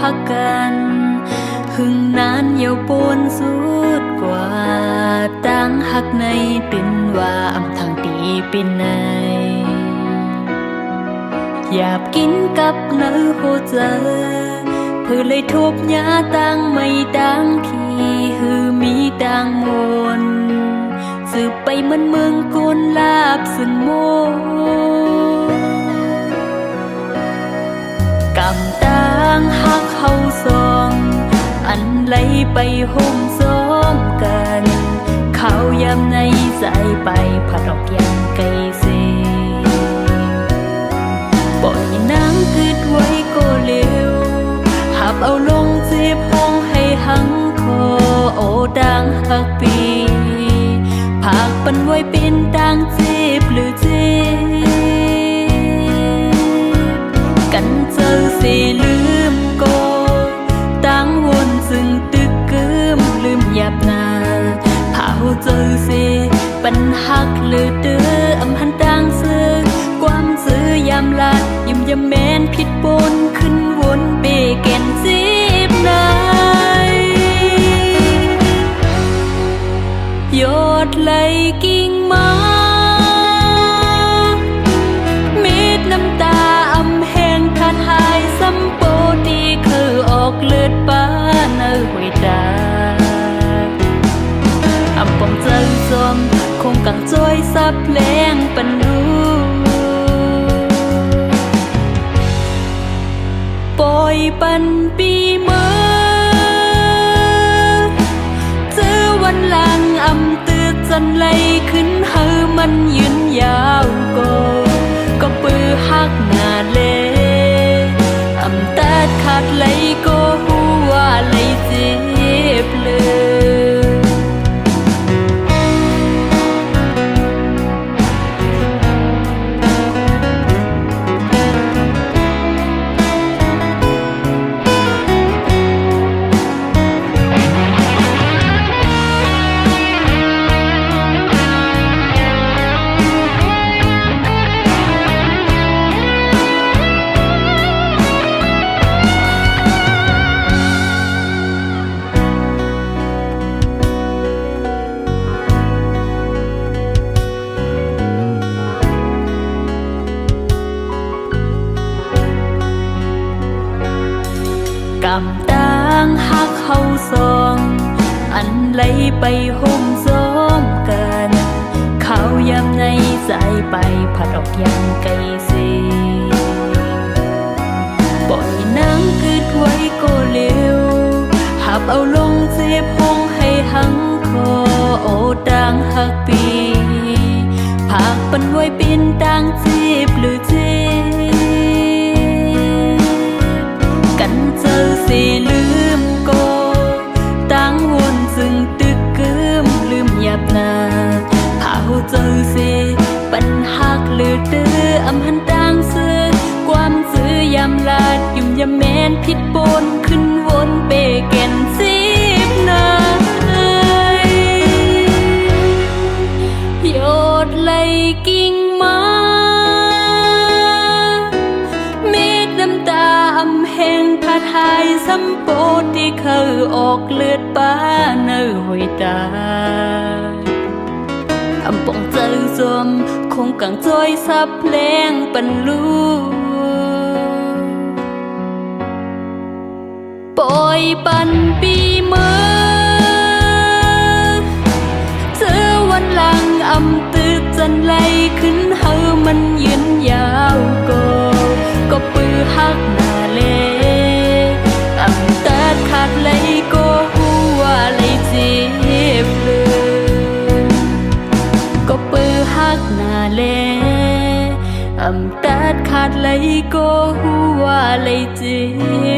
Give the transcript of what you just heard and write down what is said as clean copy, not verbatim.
หักกันหึงนานเยาวปนสุดกว่าตั้งหักในเป็นว่าอำทางตีเป็นในอยากกินกับเนื้อโหเจอเพื่อเลยทบยาตั้งไม่ตั้งที่หือมีดังมนสืบไปเหมือนเมืองกุนลาบซึ่งโมกำตั้งหักเขาสองอันไหลไปห่มซ้อมกันเขายำในใจไปผัดออกยังไกลเสปล่อยนางคืดไว้ก็เร็วหับเอาลงเจ็บห้องให้หังคอโอดังหักปีผากปันไว้เป็นดังเจ็บหรือเจ็บกันเจอสิลืมก็ตั้งวนซึ่งตึกกึมลืมหยับนาเผาเจอสิปัญหักหรือเดืออำหันดังซึกความซื้อยามลาดยิ้มยามแม้นผิดปนขึ้นวนเบแก่นจีบนายยอดไหลกิ่งไม้เม็ดน้ำตาอำแห้งขาดหายซ้ำโปดีคือออกเลือดป้าเนื้อหวยตาอำปองเจอจอมคงกังจ้อยซับแรงปันรู้ปล่อยปันปีเมื่อเจอวันหลังอำตืดจันไหลขึ้นเฮอมันยืนยาวก็ปือหักหน้าเลอำตัดขาดไหลก็หัวไหลเจ็บเลยกำตั้งหักเขาสองอันไหลไปห่มซ้อมกันเขายำในใจไปผัดออกยังไกลเสีปล่อยนางคืดไว้ก็เร็วหับเอาลงเจ็บห้องให้หังคอโอดังหักปีผากปันไว้เป็นดังเจ็บหรือเจ็บกันเจอสิลืมก็ตั้งวนซึ่งตึกกึมลืมหยับนาเผาเจอสิปัญหักหรือเดืออำหันดังซื้อความซื้อยามลาดยุ่มยามแม้นผิดปนขึ้นวนเปแก่นสิบนายโยดไหลกิ่งไม้เม็ดน้ำตาอำแห้งขาดหายซ้ำโปที่เคยออกเลือดป้าเนื้อหวยตาอำปองเจอจอมคงกังจ้อยซับแรงปันรู้ปล่อยปันปีเมื่อเจอวันหลังอำตืดจันไหลขึ้นเฮอมันยืนยาวก็ปือหักหน้าเลอำตัดขาดไหลก็หัวไหลเจ็บเลยก็ปือหักหน้าเลอำตัดขาดไหลก็หัวไหลเจ็บ